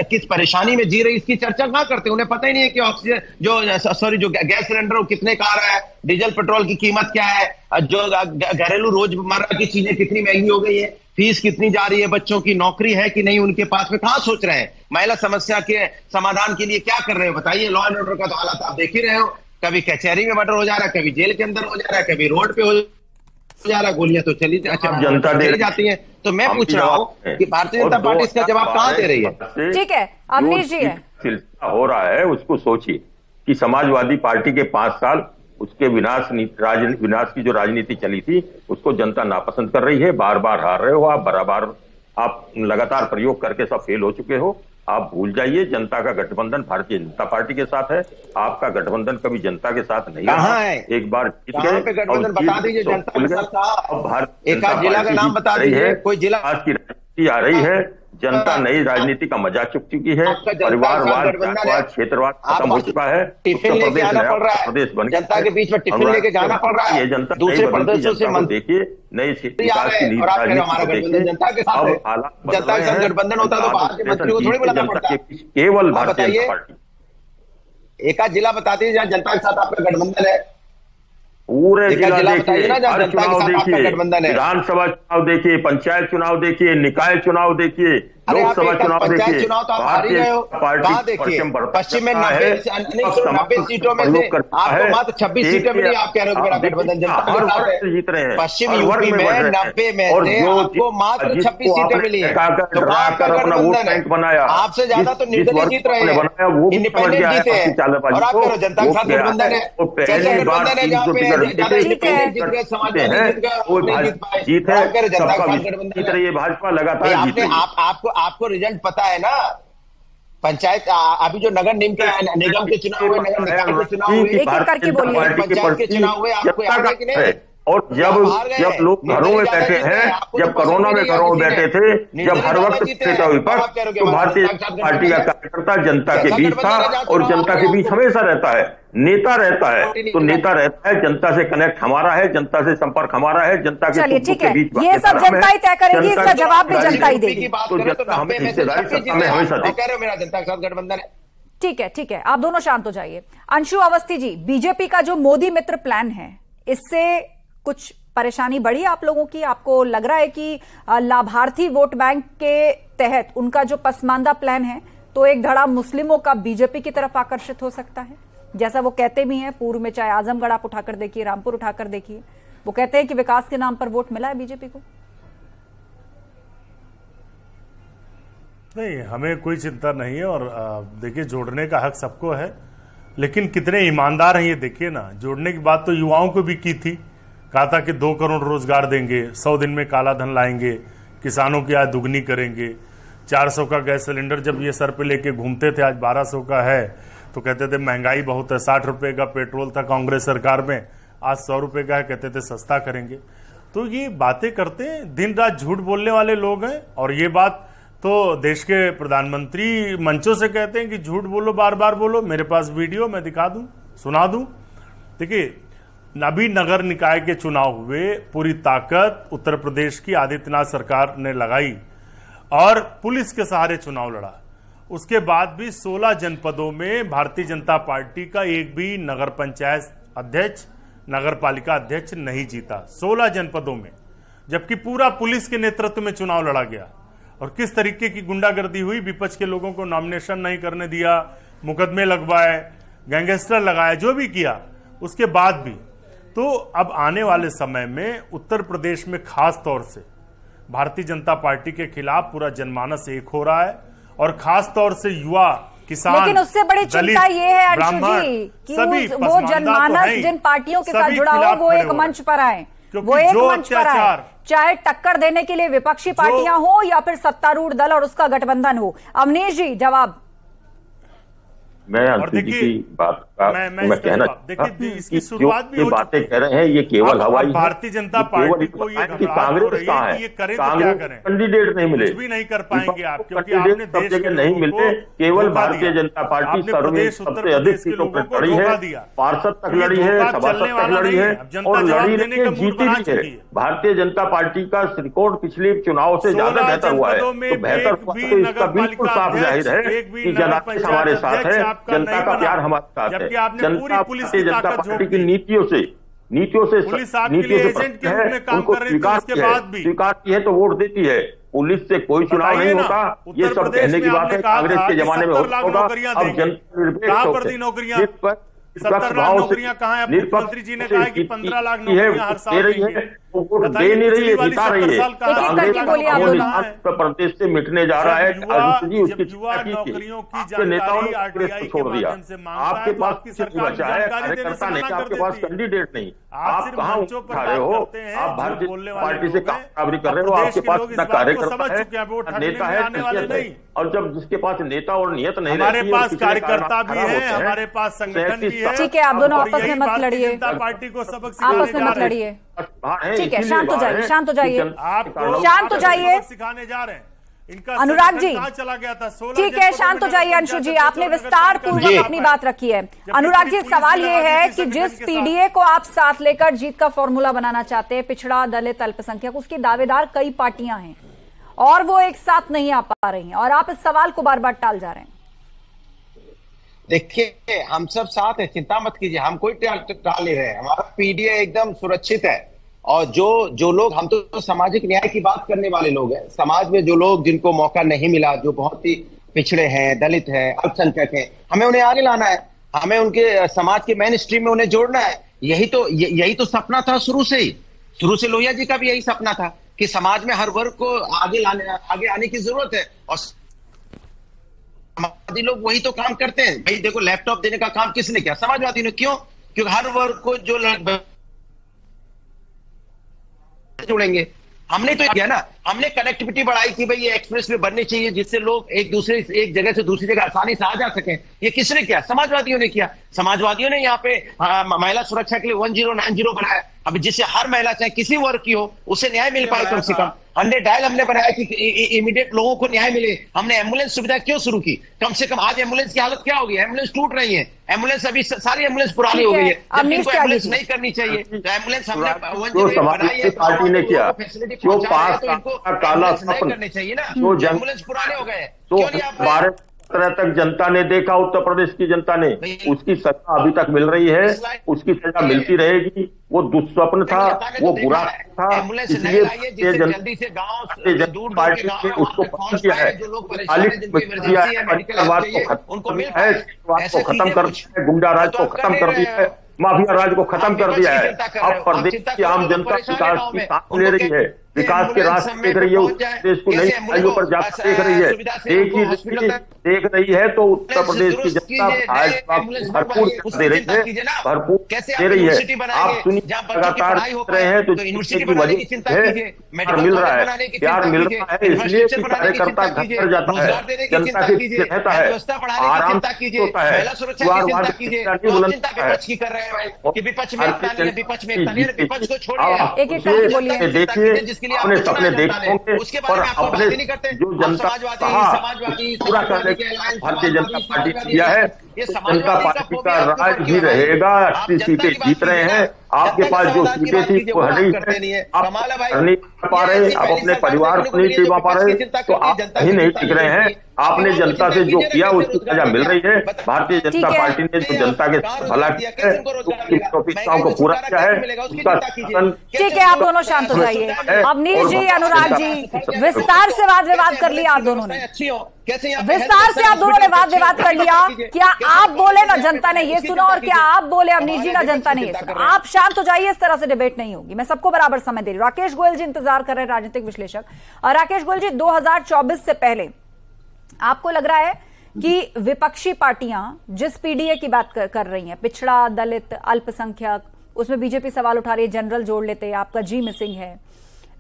किस परेशानी में जी रही इसकी चर्चा कहां करते, उन्हें पता ही नहीं है कि ऑक्सीजन जो गैस सिलेंडर वो कितने का आ रहा है, डीजल पेट्रोल की कीमत क्या है, जो घरेलू रोजमर्रा की चीजें कितनी महंगी हो गई है, फीस कितनी जा रही है, बच्चों की नौकरी है कि नहीं उनके पास में, कहां सोच रहे हैं। महिला समस्या के समाधान के लिए क्या कर रहे हो बताइए। लॉ एंड ऑर्डर का तो हालात आप देख ही रहे हो, कभी कचहरी में मर्डर हो जा रहा है, कभी जेल के अंदर हो जा रहा है, कभी रोड पे हो जा रहा है, गोलियां तो चली जाती हैं। तो मैं पूछ रहा हूं कि भारतीय जनता पार्टी इसका जवाब कहां दे रही है? ठीक है, अवनीश जी सिलसिला हो रहा है उसको सोचिए कि समाजवादी पार्टी के 5 साल उसके विनाश की जो राजनीति चली थी उसको जनता नापसंद कर रही है। बार बार हार रहे हो आप, बार आप लगातार प्रयोग करके सब फेल हो चुके हो। आप भूल जाइए, जनता का गठबंधन भारतीय जनता पार्टी के साथ है। आपका गठबंधन कभी जनता के साथ नहीं रहा है। एक बार जीत गए पे गठबंधन बता दीजिए, जनता के साथ। अब भारतीय एक जिला का नाम बता दीजिए, कोई जिला। आज की राजनीति आ रही है, जनता नई राजनीति का मजा चुक चुकी है। परिवारवाद, जातवाद, क्षेत्रवाद खत्म हो चुका है। टिफिन लेके आना पड़ रहा है, प्रदेश बन जनता के बीच में टिफिन लेके जाना पड़ रहा है। जनता दूसरे प्रदेशों से देखिए, नई विकास की नीति जनता के साथ है। जनता के साथ गठबंधन होता तो बाहर के मंत्री को थोड़ी बुलाना पड़ता। केवल भारतीय जनता पार्टी। एक जिला बता दीजिए जहाँ जनता के साथ आपका गठबंधन है। पूरे जिला देखिए, हर चुनाव देखिए, गठबंधन है। विधानसभा चुनाव देखिए, पंचायत चुनाव देखिए, निकाय चुनाव देखिए, लोकसभा चुनाव पंचायत चुनाव तो आप हार ही रहे हो। कहाँ देखिए पश्चिम में 90 सीटों में से आपको मात्र 26 सीटें मिली। आप कह रहे हो बड़ा गठबंधन जीत रहे हैं। पश्चिम यूपी में 90 में से आपको मात्र 26 सीटें मिली है। तो आपका गठबंधन है, आपसे ज्यादा तो निर्दलीय जीत रहे हैं, इंडिपेंडेंट जीते हैं। और आप कह रहे हो जनता के साथ गठबंधन है, गठबंधन है जहाँ पे इंडिपेंडेंट जीत गए, समाजवादी जीत गए, आप कह रहे जनता के साथ गठबंधन है। भाजपा लगातार आपको रिजल्ट पता है ना। पंचायत अभी जो नगर निगम के चुनाव हुए, नगर निकाय के चुनाव हुए, पंचायत के चुनाव हुए, आपको याद है कि नहीं? और जब लोग घरों में बैठे हैं, जब कोरोना में घरों में बैठे थे, जब हर वक्त विपक्ष, तो भारतीय जनता पार्टी का कार्यकर्ता जनता के बीच था और जनता के बीच हमेशा रहता है। नेता रहता है तो नेता रहता है, जनता से कनेक्ट हमारा है, जनता से संपर्क हमारा है, जनता के बीच। ये सब जनता ही तय करेगी, इसका जवाब भी जनता ही देगी। तो जनता हमें हिस्सेदारी सत्ता में हमेशा देगी। मेरा जनता के साथ गठबंधन है। ठीक है, आप दोनों शांत हो जाइए। अंशु अवस्थी जी, बीजेपी का जो मोदी मित्र प्लान है, इससे कुछ परेशानी बढ़ी आप लोगों की? आपको लग रहा है कि लाभार्थी वोट बैंक के तहत उनका जो पसमानदा प्लान है, तो एक धड़ा मुस्लिमों का बीजेपी की तरफ आकर्षित हो सकता है, जैसा वो कहते भी हैं? पूर्व में चाहे आजमगढ़ आप उठाकर देखिए, रामपुर उठाकर देखिए, वो कहते हैं कि विकास के नाम पर वोट मिला है बीजेपी को। नहीं, हमें कोई चिंता नहीं है। और देखिए, जोड़ने का हक सबको है, लेकिन कितने ईमानदार हैं ये देखिए ना। जोड़ने की बात तो युवाओं को भी की थी, कहा था कि 2 करोड़ रोजगार देंगे, 100 दिन में काला धन लाएंगे, किसानों की आय दुगनी करेंगे। 400 का गैस सिलेंडर जब ये सर पे लेके घूमते थे, आज 1200 का है, तो कहते थे महंगाई बहुत है। 60 रुपए का पेट्रोल था कांग्रेस सरकार में, आज 100 रुपए का है, कहते थे सस्ता करेंगे। तो ये बातें करते हैं, दिन रात झूठ बोलने वाले लोग हैं। और ये बात तो देश के प्रधानमंत्री मंचों से कहते हैं कि झूठ बोलो, बार बार बोलो। मेरे पास वीडियो, मैं दिखा दूं, सुना दूं। देखिए, अभी नगर निकाय के चुनाव हुए, पूरी ताकत उत्तर प्रदेश की आदित्यनाथ सरकार ने लगाई और पुलिस के सहारे चुनाव लड़ा। उसके बाद भी 16 जनपदों में भारतीय जनता पार्टी का एक भी नगर पंचायत अध्यक्ष, नगर पालिका अध्यक्ष नहीं जीता, 16 जनपदों में, जबकि पूरा पुलिस के नेतृत्व में चुनाव लड़ा गया। और किस तरीके की गुंडागर्दी हुई, विपक्ष के लोगों को नॉमिनेशन नहीं करने दिया, मुकदमे लगवाए, गैंगस्टर लगाए, जो भी किया। उसके बाद भी तो अब आने वाले समय में उत्तर प्रदेश में खास तौर से भारतीय जनता पार्टी के खिलाफ पूरा जनमानस एक हो रहा है, और खास तौर से युवा, किसान, लेकिन उससे बड़ी चिंता ये है अंशु जी कि वो जनमानस जिन पार्टियों के साथ जुड़ा हो, वो एक मंच पर आए, वो एक मंच पर आए, चाहे टक्कर देने के लिए विपक्षी पार्टियां हो या फिर सत्तारूढ़ दल और उसका गठबंधन हो। अवनीश जी, जवाब। मैं अंशु जी की बात का मैं कहना चाहता हूं कि जो ये बातें कह रहे हैं, ये केवल हवाई। भारतीय जनता पार्टी को ये कांग्रेस कहाँ है? कांग्रेस कैंडिडेट नहीं मिले, कुछ भी नहीं कर पाएंगे आप, क्योंकि आपने सब जगह नहीं मिले। केवल भारतीय जनता पार्टी सर्वे सबसे अधिक सीटों पर लड़ी है, पार्षद तक लड़ी है, सभासद तक लड़ी है, और लड़ी नहीं, जीती भी है। भारतीय जनता पार्टी का रिकॉर्ड पिछले चुनाव से ज्यादा बेहतर हुआ है। तो बेहतर हुआ तो इसका बिल्कुल साफ जाहिर है कि जनादेश हमारे साथ है, जनता का प्यार हमारे साथ है। जनता पार्टी की नीतियों से उनको स्वीकार की है तो वोट देती है। पुलिस से कोई चुनाव नहीं होता, ये सब कहने की बात है। कांग्रेस के जमाने में होगा, अब जनता निरपेक्ष 70 लाख नौकरियां कहाँ है? मुख्यमंत्री जी ने कहा कि 15 लाख नौकरियां हर साल देंगे, दे नहीं रही है, जिता रही है। कांग्रेस प्रदेश से मिटने जा रहा है। नौकरियों की नेताओं ने कांग्रेस को छोड़ दिया। आपके पास किसी बचा है कार्यकर्ता नहीं, आपके पास कैंडिडेट नहीं, आप कहाँ उठा रहे हो? आप भारतीय जनता पार्टी से बराबरी कर रहे हो। आपके पास कितना कार्यकर्ता है, नेता है, और जब जिसके पास नेता और नियत नहीं, हमारे पास कार्यकर्ता भी है, हमारे पास संगठन भी है। ठीक है, आप दोनों आपस में मत लड़िए, पार्टी को सबक आपस में मत लड़िए। ठीक है, शांत हो जाइए, शांत हो जाइए, शांत हो जाइए। सिखाने जा रहे हैं इनका अनुराग जी, चला गया था। ठीक है, शांत हो जाइए। अंशु जी, आपने विस्तार पूर्वक अपनी बात रखी है। अनुराग जी, सवाल ये है कि जिस पीडीए को आप साथ लेकर जीत का फॉर्मूला बनाना चाहते हैं, पिछड़ा, दलित, अल्पसंख्यक, उसकी दावेदार कई पार्टियां हैं और वो एक साथ नहीं आ पा रही हैं, और आप इस सवाल को बार बार टाल जा रहे हैं। देखिए, हम सब साथ हैं, चिंता मत कीजिए, हम कोई टाल नहीं रहे हैं। हमारा पीडीए एकदम सुरक्षित है। और जो लोग, हम तो सामाजिक न्याय की बात करने वाले लोग हैं, समाज में जो लोग जिनको मौका नहीं मिला, जो बहुत ही पिछड़े हैं, दलित हैं, अल्पसंख्यक हैं, हमें उन्हें आगे लाना है, हमें उनके समाज के मेन स्ट्रीम में उन्हें जोड़ना है। यही तो सपना था शुरू से लोहिया जी का भी यही सपना था कि समाज में हर वर्ग को आगे आने की जरूरत है, और समाजवादी लोग वही तो काम करते हैं। भाई देखो, लैपटॉप देने का काम किसने किया? समाजवादी ने। क्यों? क्योंकि हर वर्ग को जो जुड़ेंगे, हमने तो किया ना, हमने कनेक्टिविटी बढ़ाई कि भाई ये एक्सप्रेस वे बननी चाहिए जिससे लोग एक जगह से दूसरी जगह आसानी से आ जा सकें। ये किसने किया? समाजवादियों ने किया। समाजवादियों ने यहाँ पे महिला सुरक्षा के लिए 1090 बनाया। अब जिससे हर महिला चाहे किसी वर्ग की हो उसे न्याय मिल पाए कम से कम। 100 डायल हमने बनाया कि इमीडिएट लोगों को न्याय मिले। हमने एम्बुलेंस सुविधा क्यों शुरू की? कम से कम आज एम्बुलेंस की हालत क्या होगी? एम्बुलेंस टूट रही है। एम्बुलेंस अभी सारी एम्बुलेंस पुरानी हो गई है, जबकि इनको एम्बुलेंस नहीं करनी चाहिए। तो एम्बुलेंस हमने बनाई है, पार्टी ने किया, फैसिलिटी जो पहुंचाया है, तो पास इनको काला नहीं करनी चाहिए ना। जो एम्बुलेंस पुराने हो गए, तो क्यों नहीं आप 12 तक जनता ने देखा, उत्तर प्रदेश की जनता ने, उसकी सजा अभी तक मिल रही है, उसकी सजा मिलती रहेगी। वो दुस्वप्न था, वो बुरा था, इसलिए जल्दी से गांव दूर पार्टी ने उसको खत्म किया है, परिवारवाद को खत्म कर दिया है, गुंडा राज को खत्म कर दिया है, माफिया राज को खत्म कर दिया है। अब प्रदेश की आम जनता विकास की सांस ले रही है, विकास के रास्ते देख रही है, उत्तर प्रदेश को नई ऊंचाइयों पर जाकर देख रही है, देख रही है। तो उत्तर प्रदेश की जनता भाजपा भरपूर दे रही है, भरपूर दे रही है। आप सुनिए, लगातार रहे हैं तो यूनिवर्सिटी की वजह है मिल रहा है, प्यार मिल रहा है, इसलिए कि कार्यकर्ता घर घर जाता है, जनता के पीछे रहता है, आराम से होता है, देखिए अपने सपने देखते होंगे और अपने जो जनता पूरा करने के भारतीय जनता पार्टी ने किया है। जनता पार्टी का राज भी रहेगा। 80 सीटें जीत रहे हैं। आपके पास जो सीटें थी वो हटी है, आप नहीं पा रहे, आप अपने परिवार को नहीं चिपा पा रहे, तो आप कहीं नहीं टिक रहे हैं। आपने जनता से जो किया उसकी सजा मिल रही है। भारतीय जनता पार्टी ने जो जनता के भला किया है, उसकी अपेक्षाओं को पूरा किया है, उसका शासन। ठीक है, आप दोनों शांत हो जाइए। अवनीश जी, अनुराग जी, विस्तार से वाद विवाद कर लिया आप दोनों ने, विस्तार से आप दोनों ने वाद विवाद कर लिया। क्या आप बोले ना जनता ने ये सुना, और क्या आप बोले अवनीश जी ना जनता ने ये सुना? आप शांत हो जाइए, इस तरह से डिबेट नहीं होगी। मैं सबको बराबर समय दे रही हूं। राकेश गोयल जी इंतजार कर रहे हैं, राजनीतिक विश्लेषक। और राकेश गोयल जी, 2024 से पहले आपको लग रहा है कि विपक्षी पार्टियां जिस पीडीए की बात कर रही हैं, पिछड़ा, दलित, अल्पसंख्यक, उसमें बीजेपी सवाल उठा रही है, जनरल जोड़ लेते हैं, आपका जी मिसिंग है,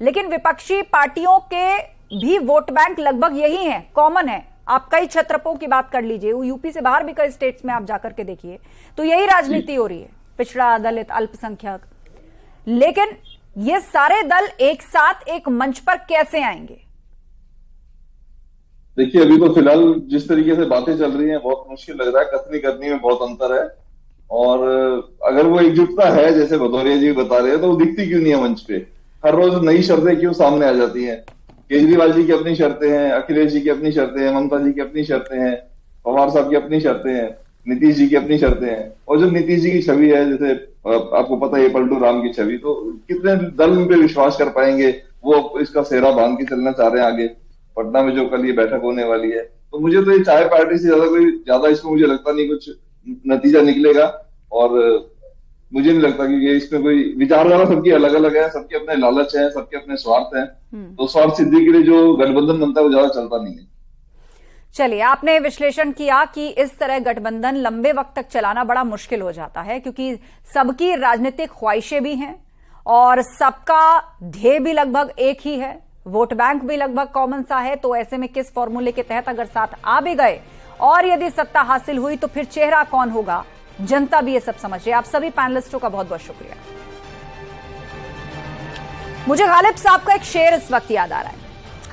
लेकिन विपक्षी पार्टियों के भी वोट बैंक लगभग यही है, कॉमन है। आप कई क्षेत्रों की बात कर लीजिए, यूपी से बाहर भी कई स्टेट्स में आप जाकर के देखिए, तो यही राजनीति हो रही है, पिछड़ा, दलित, अल्पसंख्यक। लेकिन ये सारे दल एक साथ एक मंच पर कैसे आएंगे? देखिए, अभी तो फिलहाल जिस तरीके से बातें चल रही हैं बहुत मुश्किल लग रहा है, कथनी करनी में बहुत अंतर है। और अगर वो एकजुटता है जैसे भदौरिया जी बता रहे हैं, तो वो दिखती क्यों नहीं है मंच पे? हर रोज नई शर्तें क्यों सामने आ जाती हैं? केजरीवाल जी की अपनी शर्तें हैं, अखिलेश जी की अपनी शर्तें हैं, ममता जी की अपनी शर्तें हैं, पवार साहब की अपनी शर्तें हैं, नीतीश जी की अपनी शर्तें हैं। और जो नीतीश जी की छवि है, जैसे आपको पता है पलटू राम की छवि, तो कितने दल उन पे विश्वास कर पाएंगे? वो इसका सेहरा बांध के चलना चाह रहे हैं आगे पटना में जो कल ये बैठक होने वाली है। तो मुझे तो ये चाय पार्टी से ज्यादा इसमें मुझे लगता नहीं कुछ नतीजा निकलेगा। और मुझे नहीं लगता कि ये इसमें कोई विचारधारा सबकी अलग अलग है, सबके अपने लालच है, सबके अपने स्वार्थ हैं। तो स्वार्थ सिद्धि के लिए जो गठबंधन बनता है वो ज्यादा चलता नहीं है। चलिए, आपने विश्लेषण किया कि इस तरह गठबंधन लंबे वक्त तक चलाना बड़ा मुश्किल हो जाता है, क्योंकि सबकी राजनीतिक ख्वाहिशें भी हैं और सबका ध्येय भी लगभग एक ही है, वोट बैंक भी लगभग कॉमन सा है। तो ऐसे में किस फॉर्मूले के तहत अगर साथ आ भी गए और यदि सत्ता हासिल हुई तो फिर चेहरा कौन होगा, जनता भी ये सब समझ रही है। आप सभी पैनलिस्टों का बहुत बहुत शुक्रिया। मुझे गालिब साहब का एक शेर इस वक्त याद आ रहा है,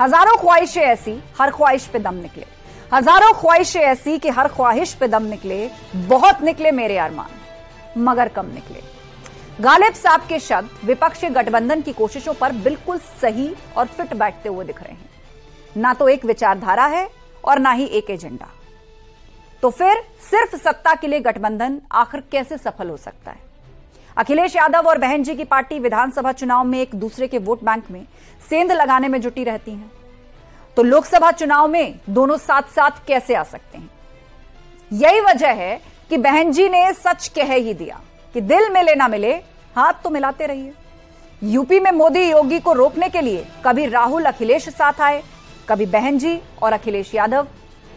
हजारों ख्वाहिशें ऐसी हर ख्वाहिश पे दम निकले, हजारों ख्वाहिशें ऐसी कि हर ख्वाहिश पे दम निकले, बहुत निकले मेरे अरमान मगर कम निकले। गालिब साहब के शब्द विपक्षी गठबंधन की कोशिशों पर बिल्कुल सही और फिट बैठते हुए दिख रहे हैं। ना तो एक विचारधारा है और ना ही एक एजेंडा, तो फिर सिर्फ सत्ता के लिए गठबंधन आखिर कैसे सफल हो सकता है? अखिलेश यादव और बहन जी की पार्टी विधानसभा चुनाव में एक दूसरे के वोट बैंक में सेंध लगाने में जुटी रहती हैं, तो लोकसभा चुनाव में दोनों साथ साथ कैसे आ सकते हैं? यही वजह है कि बहन जी ने सच कह ही दिया कि दिल मिले ना मिले, हाथ तो मिलाते रहिए। यूपी में मोदी योगी को रोकने के लिए कभी राहुल अखिलेश साथ आए, कभी बहन जी और अखिलेश यादव,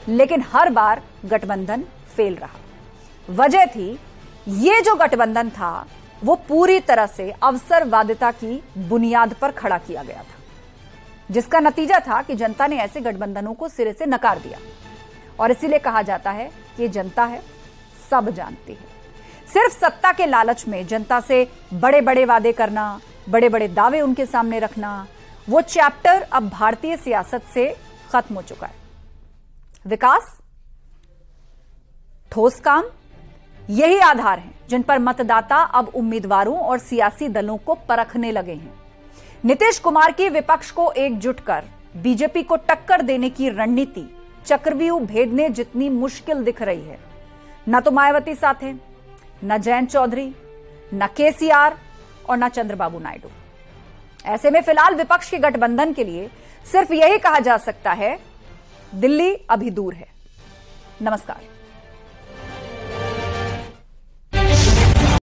लेकिन हर बार गठबंधन फेल रहा। वजह थी, ये जो गठबंधन था वो पूरी तरह से अवसरवादिता की बुनियाद पर खड़ा किया गया था, जिसका नतीजा था कि जनता ने ऐसे गठबंधनों को सिरे से नकार दिया। और इसीलिए कहा जाता है कि ये जनता है, सब जानती है। सिर्फ सत्ता के लालच में जनता से बड़े बड़े वादे करना, बड़े बड़े दावे उनके सामने रखना, वो चैप्टर अब भारतीय सियासत से खत्म हो चुका है। विकास, ठोस काम, यही आधार हैं जिन पर मतदाता अब उम्मीदवारों और सियासी दलों को परखने लगे हैं। नीतीश कुमार की विपक्ष को एकजुट कर बीजेपी को टक्कर देने की रणनीति चक्रव्यूह भेदने जितनी मुश्किल दिख रही है। न तो मायावती साथ है, न जयंत चौधरी, न केसीआर और न चंद्रबाबू नायडू। ऐसे में फिलहाल विपक्ष के गठबंधन के लिए सिर्फ यही कहा जा सकता है, दिल्ली अभी दूर है। नमस्कार।